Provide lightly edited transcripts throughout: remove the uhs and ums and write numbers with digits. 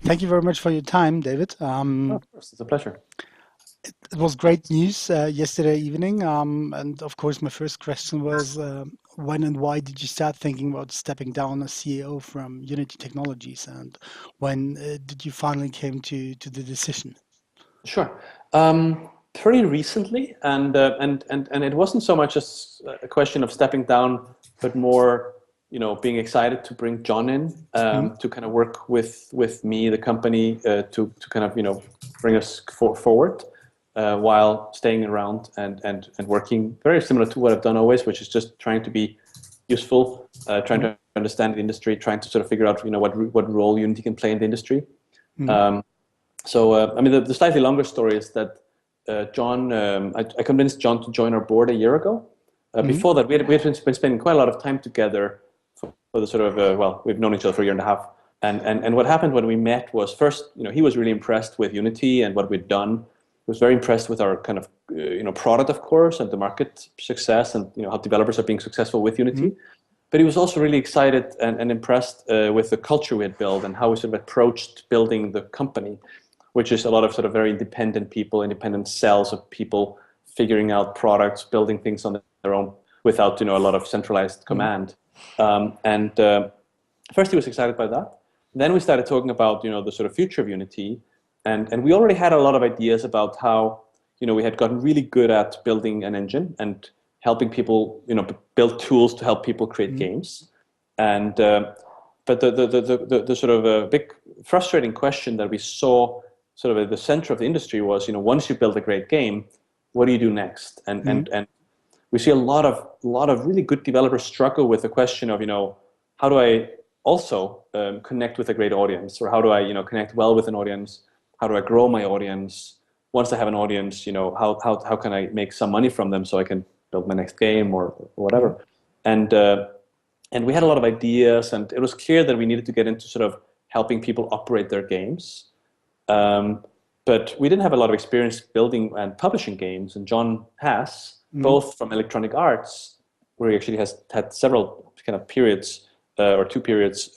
Thank you very much for your time, David. Oh, of course, it's a pleasure. It was great news yesterday evening. And of course, my first question was when and why did you start thinking about stepping down as CEO from Unity Technologies? And when did you finally came to the decision? Sure. Pretty recently, and it wasn't so much as a question of stepping down, but more, being excited to bring John in Mm, to kind of work with me, the company, to kind of bring us forward while staying around and working very similar to what I've done always, which is just trying to be useful, trying mm, to understand the industry, trying to sort of figure out what role Unity can play in the industry. mm, Um, I mean, the slightly longer story is that John, I convinced John to join our board a year ago. mm, Before that, we had been spending quite a lot of time together for the sort of, well, we've known each other for a year and a half. And what happened when we met was first, he was really impressed with Unity and what we'd done. He was very impressed with our kind of, product, of course, and the market success and, how developers are being successful with mm, Unity. But he was also really excited and impressed with the culture we had built and how we sort of approached building the company, which is a lot of sort of very independent people, independent cells of people figuring out products, building things on their own without a lot of centralized mm, command. And First he was excited by that. Then we started talking about the sort of future of Unity, and we already had a lot of ideas about how we had gotten really good at building an engine and helping people build tools to help people create mm, games. And But the sort of big frustrating question that we saw sort of at the center of the industry was, once you build a great game, what do you do next? mm, And we see a lot of really good developers struggle with the question of, how do I also connect with a great audience, or how do I connect well with an audience? How do I grow my audience? Once I have an audience, how can I make some money from them so I can build my next game or mm, whatever? And and we had a lot of ideas, and it was clear that we needed to get into sort of helping people operate their games. Um, but we didn't have a lot of experience building and publishing games, and John has, mm, both from Electronic Arts, where he actually has had several kind of periods or two periods,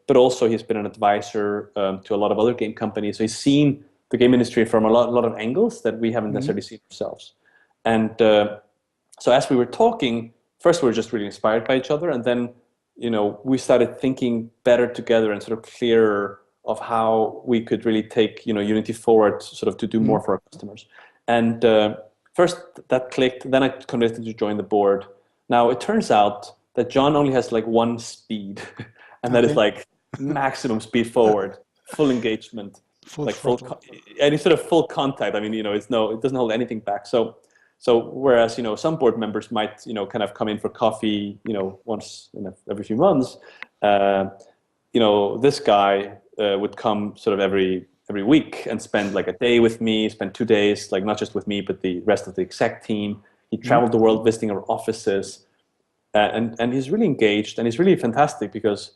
but also he's been an advisor to a lot of other game companies. So he's seen the game industry from a lot of angles that we haven't mm, necessarily seen ourselves. And So as we were talking, first we were just really inspired by each other, and then we started thinking better together and sort of clearer of how we could really take Unity forward, sort of to do more mm. for our customers. And First that clicked. Then I convinced him to join the board. Now it turns out that John only has like one speed, and that is Okay. like maximum speed forward, full engagement, Full like throttle. any sort of full contact. I mean, it doesn't hold anything back. So whereas some board members might kind of come in for coffee once every few months, uh, this guy would come sort of every week and spend like a day with me, spend 2 days, like not just with me but the rest of the exec team. He Mm, traveled the world visiting our offices, and he's really engaged, and he's really fantastic because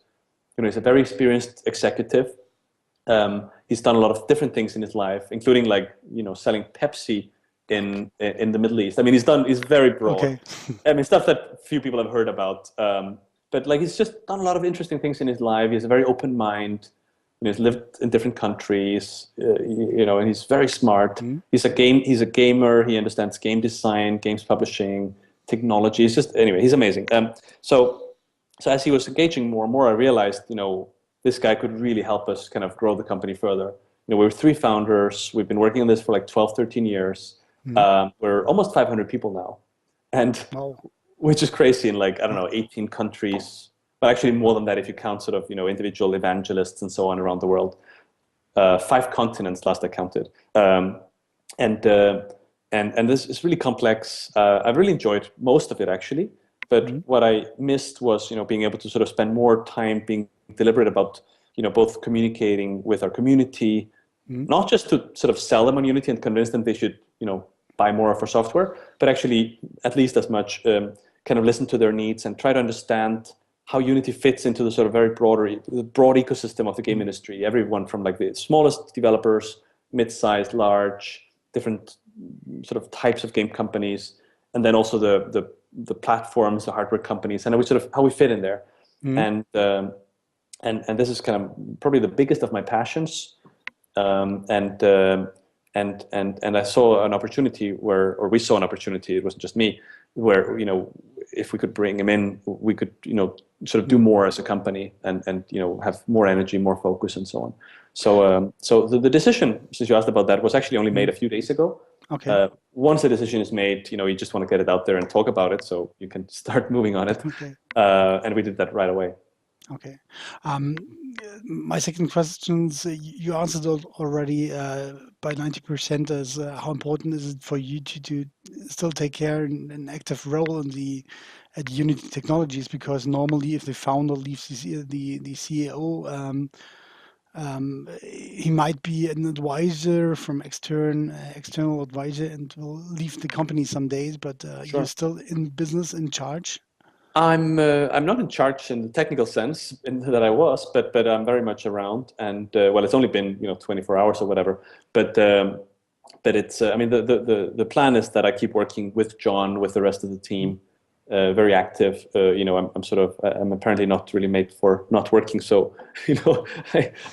he's a very experienced executive. He's done a lot of different things in his life, including like selling Pepsi in the Middle East. I mean, he's very broad. okay. I mean, stuff that few people have heard about. But like, he's just done a lot of interesting things in his life. He has a very open mind. He's lived in different countries, and he's very smart. Mm, He's a gamer. He understands game design, games publishing, technology. He's just anyway. He's amazing. So as he was engaging more and more, I realized, this guy could really help us kind of grow the company further. We were three founders. We've been working on this for like 12, 13 years. mm. We're almost 500 people now, and Wow. which is crazy in like, I don't know, 18 countries, but actually more than that if you count sort of, individual evangelists and so on around the world. Five continents, last I counted. And and this is really complex. I've really enjoyed most of it actually, but Mm, what I missed was being able to sort of spend more time being deliberate about both communicating with our community, mm, not just to sort of sell them on Unity and convince them they should buy more of our software, but actually at least as much kind of listen to their needs and try to understand how Unity fits into the sort of the broad ecosystem of the game mm, industry. Everyone from like the smallest developers, mid-sized, large, different sort of types of game companies, and then also the platforms, the hardware companies, and how we fit in there. mm, And and this is kind of probably the biggest of my passions. Um, and um and I saw an opportunity where, or we saw an opportunity. It wasn't just me, where if we could bring him in, we could sort of do Mm. more as a company, and have more energy, more focus, and so on. So the decision, since you asked about that, was actually only made Mm. a few days ago. Okay. Once the decision is made, you just want to get it out there and talk about it, so you can start moving on it. Okay. And we did that right away. Okay. Um, my second question is, you answered already by 90% as how important is it for you to still take care in an active role in the at Unity Technologies, because normally if the founder leaves the CEO, he might be an advisor from external advisor and will leave the company some days, but you're Sure. still in business, in charge. I'm not in charge in the technical sense in that I was, but I'm very much around. And well, it's only been 24 hours or whatever. But it's I mean the plan is that I keep working with John, with the rest of the Mm. team, very active. I'm sort of I'm apparently not really made for not working. So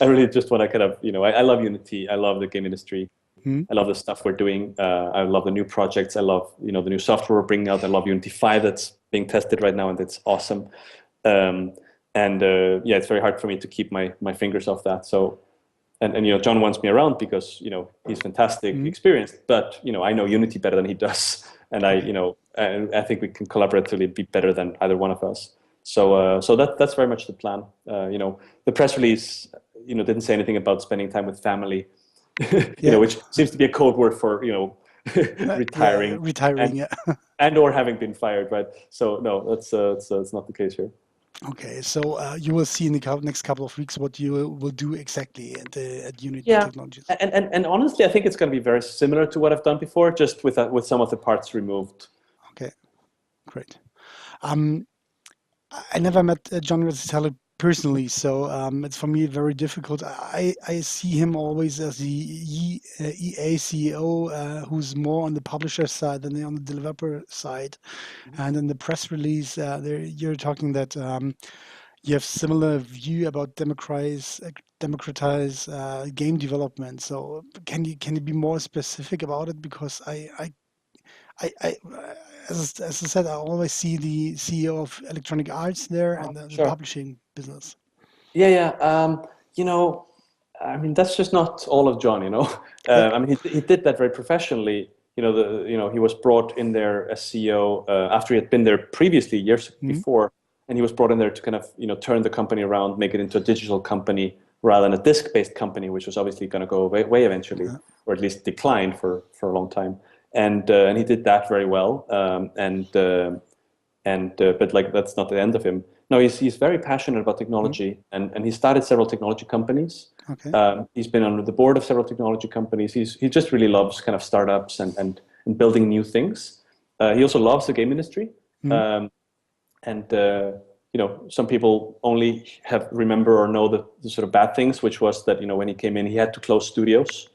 I really just want to kind of I love Unity. I love the game industry. Mm. I love the stuff we're doing. I love the new projects. I love the new software we're bringing out. I love Unity 5 that's being tested right now, and it's awesome. Um, and yeah, it's very hard for me to keep my fingers off that. So and John wants me around because he's fantastic, Mm. experienced, but I know Unity better than he does, and Okay. I think we can collaboratively be better than either one of us. So that's very much the plan. The press release didn't say anything about spending time with family, Yeah. which seems to be a code word for Yeah, retiring retiring. and Yeah. or having been fired, right? So no, that's not the case here. Okay. So you will see in the next couple of weeks what you will do exactly at Unity Yeah, Technologies. and honestly, I think it's going to be very similar to what I've done before, just with some of the parts removed. Okay. Great. Um, I never met John Rosatelli personally, so it's for me very difficult. I see him always as the EA CEO, who's more on the publisher side than on the developer side. And in the press release, you're talking that you have similar view about democratize game development. So can you be more specific about it? Because I as I said, I always see the CEO of Electronic Arts there and the Sure. publishing business. Yeah, yeah. You know, I mean, that's just not all of John. Yeah. I mean, he did that very professionally. He was brought in there as CEO after he had been there previously years Mhm. before, and he was brought in there to kind of turn the company around, make it into a digital company rather than a disc-based company, which was obviously going to go away eventually, Yeah. or at least decline for a long time. And he did that very well. And but like that's not the end of him. No, he's very passionate about Mhm. technology, and he started several technology companies. Okay. He's been on the board of several technology companies. He just really loves kind of startups and building new things. He also loves the game industry. Mhm. Um, and some people only have remember or know the sort of bad things, which was that when he came in, he had to close studios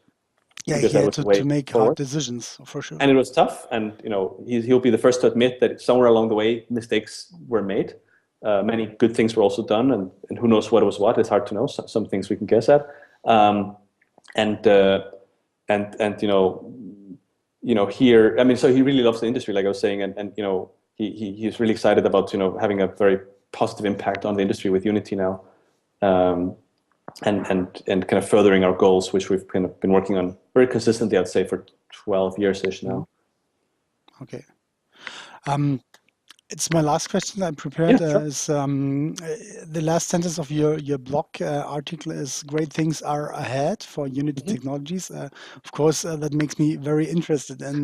Yeah, because he that had was the to way make hard forward. decisions for sure. And it was tough, and he'll be the first to admit that somewhere along the way mistakes were made. Many good things were also done, and who knows what was what. It's hard to know. Some things we can guess at, um, and and here. I mean, so he really loves the industry, like I was saying, and he's really excited about having a very positive impact on the industry with Unity now, um, and kind of furthering our goals, which we've kind of been working on very consistently, I'd say, for 12 years ish Mhm. now. Okay. Um, It's my last question I prepared. Yeah, sure. Is the last sentence of your blog article is great things are ahead for Unity Mhm. Technologies. Of course, that makes me very interested in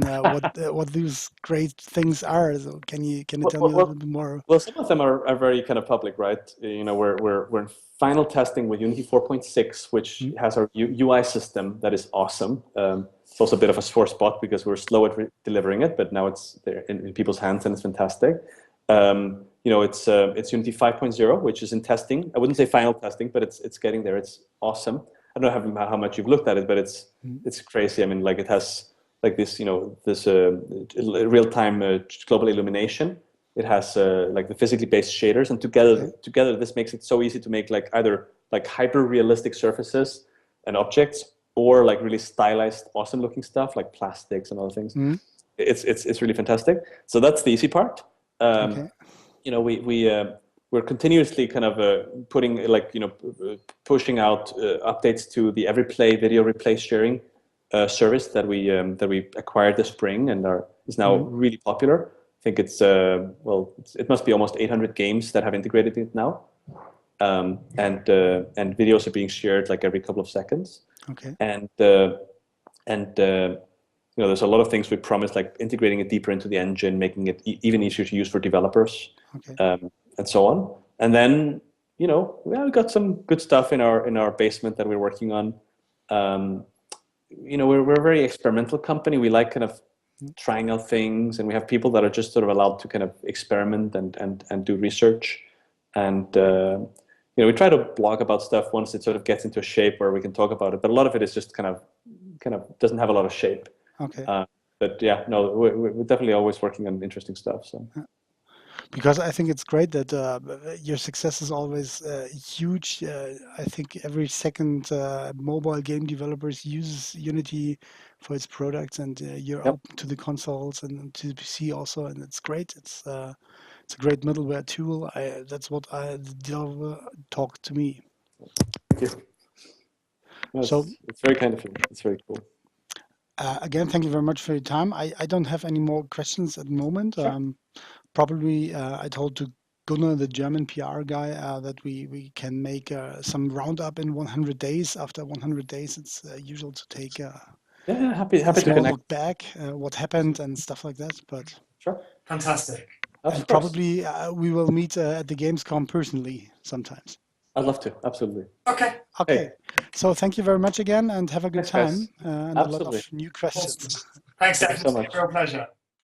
what these great things are. So can you Well, tell me well, a little well, bit more? well, some of them are very kind of public, right? We're in final testing with Unity 4.6, which Mm. has our UI system that is awesome. It's also a bit of a sore spot because we're slow at delivering it, but now it's there in people's hands and it's fantastic. It's Unity 5.0, which is in testing. I wouldn't say final testing, but it's getting there. It's awesome. I don't know how much you've looked at it, but Mm. it's crazy. I mean, like it has like this, this real-time global illumination. It has like the physically based shaders, and Okay. together this makes it so easy to make like either like hyper realistic surfaces and objects, or like really stylized, awesome looking stuff like plastics and other things. Mm. It's really fantastic. So that's the easy part. Um, Okay. you know, we're continuously kind of putting like pushing out updates to the EveryPlay video replay sharing service that we acquired this spring and is now Mm. really popular. I think it must be almost 800 games that have integrated it now, and videos are being shared like every couple of seconds, Okay. and there's a lot of things we promised, like integrating it deeper into the engine, making it even easier to use for developers, Okay. and so on. And then we got some good stuff in our basement that we're working on. Um, we're a very experimental company. We like kind of Mm. trying out things, and we have people that are just sort of allowed to kind of experiment and do research. And we try to blog about stuff once it sort of gets into a shape where we can talk about it. But a lot of it is just kind of doesn't have a lot of shape. Okay. But yeah, no, we're definitely always working on interesting stuff. So Because I think it's great that your success is always huge. I think every second mobile game developers uses Unity for its products, and you're yep, open to the consoles and to the PC also, and it's great. It's a great middleware tool. That's what the developer talked to me. thank you. No, So it's very kind of you. It's very cool. again, thank you very much for your time. I don't have any more questions at the moment. Sure. Probably I told to Gunnar, the German PR guy, that we can make some roundup in 100 days. After 100 days, it's usual to take Yeah, a happy to small connect. look back, what happened and stuff like that. But Sure, Fantastic. and of course. probably we will meet at the Gamescom personally sometimes. I'd love to. Absolutely. Okay. Okay, Hey, so thank you very much again, and have a good thanks, guys. time and a lot of Absolutely. new questions. Awesome. Thanks, Thank you Ed. so It's been much. a real pleasure.